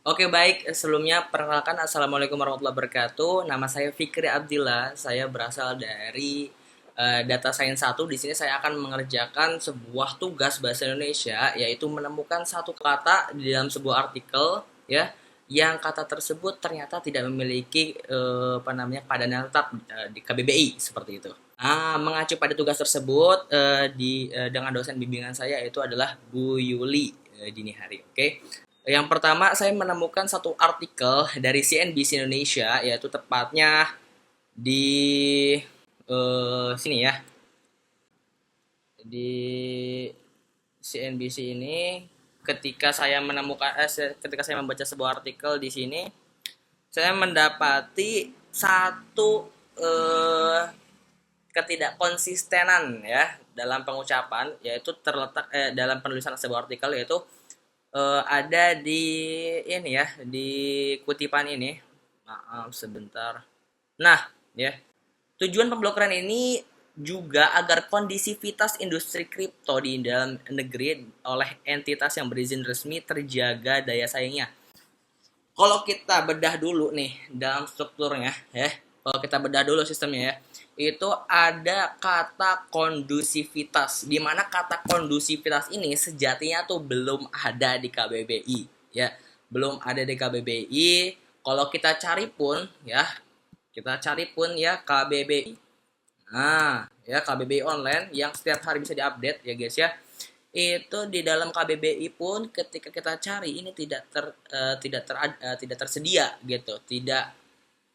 Oke baik, sebelumnya perkenalkan Assalamualaikum warahmatullahi wabarakatuh. Nama saya Fikri Abdillah. Saya berasal dari Data Science 1. Di sini saya akan mengerjakan sebuah tugas bahasa Indonesia, yaitu menemukan satu kata di dalam sebuah artikel, ya, yang kata tersebut ternyata tidak memiliki padanan yang tetap di KBBI seperti itu. Mengacu pada tugas tersebut dengan dosen bimbingan saya yaitu adalah Bu Yuli dini hari. Oke. Yang pertama, saya menemukan satu artikel dari CNBC Indonesia, yaitu tepatnya di sini ya, di CNBC ini. Ketika saya membaca sebuah artikel di sini, saya mendapati satu eh, ketidakkonsistenan ya dalam pengucapan, yaitu terletak dalam penulisan sebuah artikel, yaitu ada di ini ya, di kutipan ini. Maaf sebentar. Nah, ya. Tujuan pemblokiran ini juga agar kondisivitas industri kripto di dalam negeri oleh entitas yang berizin resmi terjaga daya saingnya. Kalau kita bedah dulu nih dalam strukturnya ya, kalau kita bedah dulu sistemnya ya, itu ada kata kondusivitas, di mana kata kondusivitas ini sejatinya tuh belum ada di KBBI ya, belum ada di KBBI. Kalau kita cari pun ya KBBI. Ya KBBI online yang setiap hari bisa diupdate ya guys ya, itu di dalam KBBI pun ketika kita cari ini tidak tersedia gitu,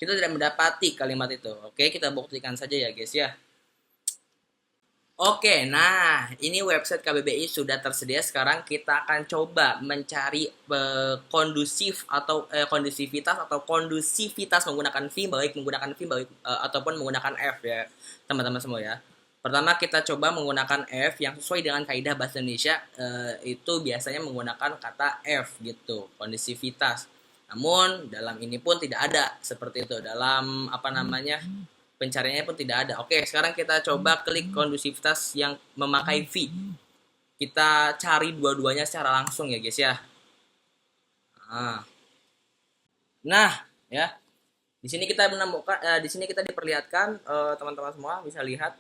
kita tidak mendapati kalimat itu. Oke, kita buktikan saja ya guys ya. Oke, nah ini website KBBI sudah tersedia. Sekarang kita akan coba mencari kondusif atau kondusivitas atau kondusivitas menggunakan ataupun menggunakan F ya teman-teman semua ya. Pertama kita coba menggunakan F yang sesuai dengan kaidah bahasa Indonesia, itu biasanya menggunakan kata F gitu, kondusivitas. Namun dalam ini pun tidak ada seperti itu. Dalam pencariannya pun tidak ada. Oke, sekarang kita coba klik kondusivitas yang memakai V. Kita cari dua-duanya secara langsung ya guys ya. Nah, ya. Di sini kita menemukan di sini kita diperlihatkan, teman-teman semua bisa lihat.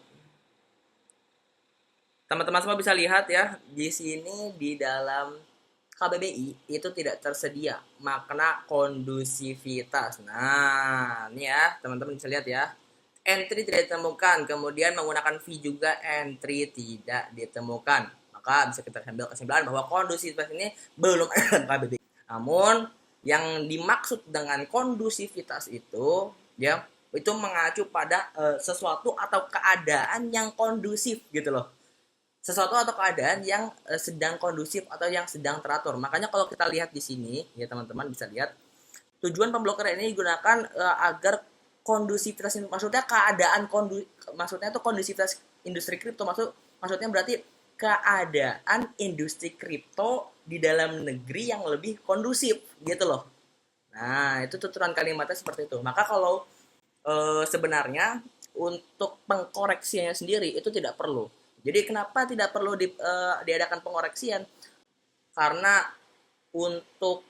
Teman-teman semua bisa lihat ya, di sini di dalam KBBI itu tidak tersedia makna kondusivitas. Nah, ini ya, teman-teman bisa lihat ya. Entry tidak ditemukan, kemudian menggunakan V juga entry tidak ditemukan. Maka bisa kita ambil kesimpulan bahwa kondusivitas ini belum ada dalam KBBI. Namun yang dimaksud dengan kondusivitas itu ya, itu mengacu pada sesuatu atau keadaan yang kondusif gitu loh, sesuatu atau keadaan yang sedang kondusif atau yang sedang teratur. Makanya kalau kita lihat di sini ya teman-teman bisa lihat, tujuan pemblokiran ini digunakan agar kondusivitas, maksudnya maksudnya itu kondusivitas industri kripto, maksudnya berarti keadaan industri kripto di dalam negeri yang lebih kondusif gitu loh. Nah, itu tuturan kalimatnya seperti itu. Maka kalau sebenarnya untuk pengkoreksiannya sendiri itu tidak perlu. Jadi kenapa tidak perlu diadakan pengoreksian? Karena untuk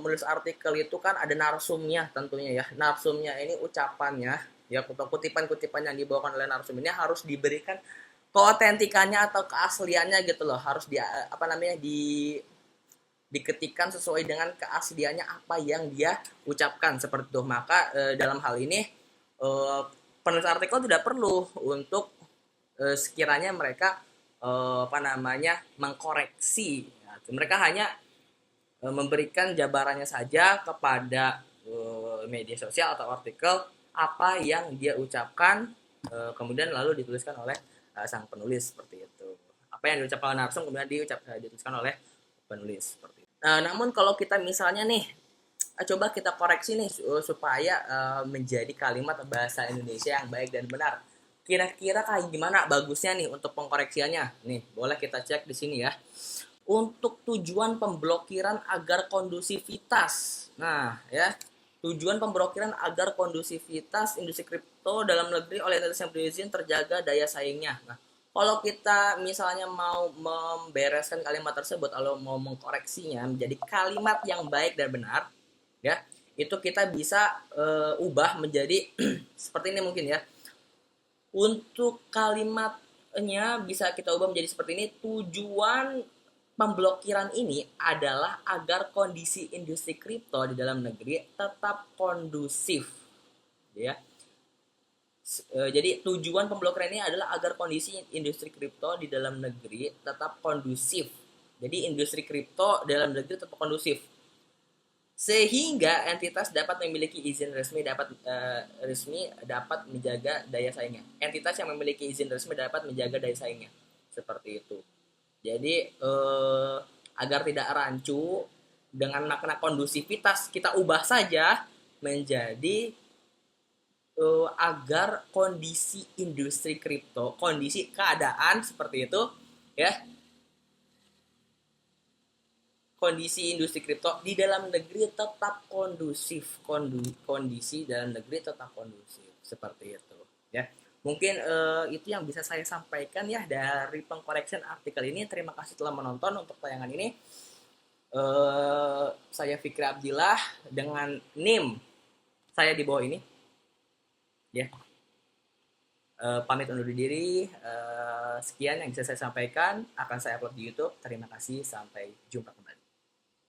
menulis artikel itu kan ada narsumnya tentunya ya. Narsumnya ini ucapannya ya, kutipan-kutipan yang dibawakan oleh narsum ini harus diberikan keotentikannya atau keasliannya gitu loh. Harus diketikkan sesuai dengan keasliannya apa yang dia ucapkan seperti itu. Maka dalam hal ini penulis artikel tidak perlu untuk sekiranya mereka mengkoreksi. Mereka hanya memberikan jabarannya saja kepada media sosial atau artikel apa yang dia ucapkan, kemudian lalu dituliskan oleh sang penulis seperti itu. Apa yang diucapkan oleh narsum kemudian dituliskan oleh penulis seperti itu. Namun kalau kita misalnya nih coba kita koreksi nih supaya menjadi kalimat bahasa Indonesia yang baik dan benar. Kira-kira kayak gimana bagusnya nih untuk pengkoreksiannya? Nih, boleh kita cek di sini ya. Untuk tujuan pemblokiran agar kondusivitas. Nah, ya. Tujuan pemblokiran agar kondusivitas industri kripto dalam negeri oleh entitas yang berizin terjaga daya saingnya. Nah, Kalau kita misalnya mau membereskan kalimat tersebut atau mau mengkoreksinya menjadi kalimat yang baik dan benar, ya, itu kita bisa ubah menjadi seperti ini mungkin ya. Untuk kalimatnya bisa kita ubah menjadi seperti ini. Tujuan pemblokiran ini adalah agar kondisi industri kripto di dalam negeri tetap kondusif, ya. Jadi tujuan pemblokiran ini adalah agar kondisi industri kripto di dalam negeri tetap kondusif. Jadi industri kripto dalam negeri tetap kondusif sehingga entitas dapat memiliki izin resmi dapat menjaga daya saingnya. Entitas yang memiliki izin resmi dapat menjaga daya saingnya. Seperti itu. Jadi agar tidak rancu, dengan makna kondusivitas kita ubah saja menjadi agar kondisi industri kripto, kondisi keadaan seperti itu, ya, kondisi industri kripto di dalam negeri tetap kondusif, kondisi dalam negeri tetap kondusif seperti itu, ya. Mungkin itu yang bisa saya sampaikan ya dari pengkoreksian artikel ini. Terima kasih telah menonton untuk tayangan ini. Saya Fikri Abdillah dengan NIM saya di bawah ini, ya. Pamit undur diri. Sekian yang bisa saya sampaikan, akan saya upload di YouTube. Terima kasih, sampai jumpa kembali.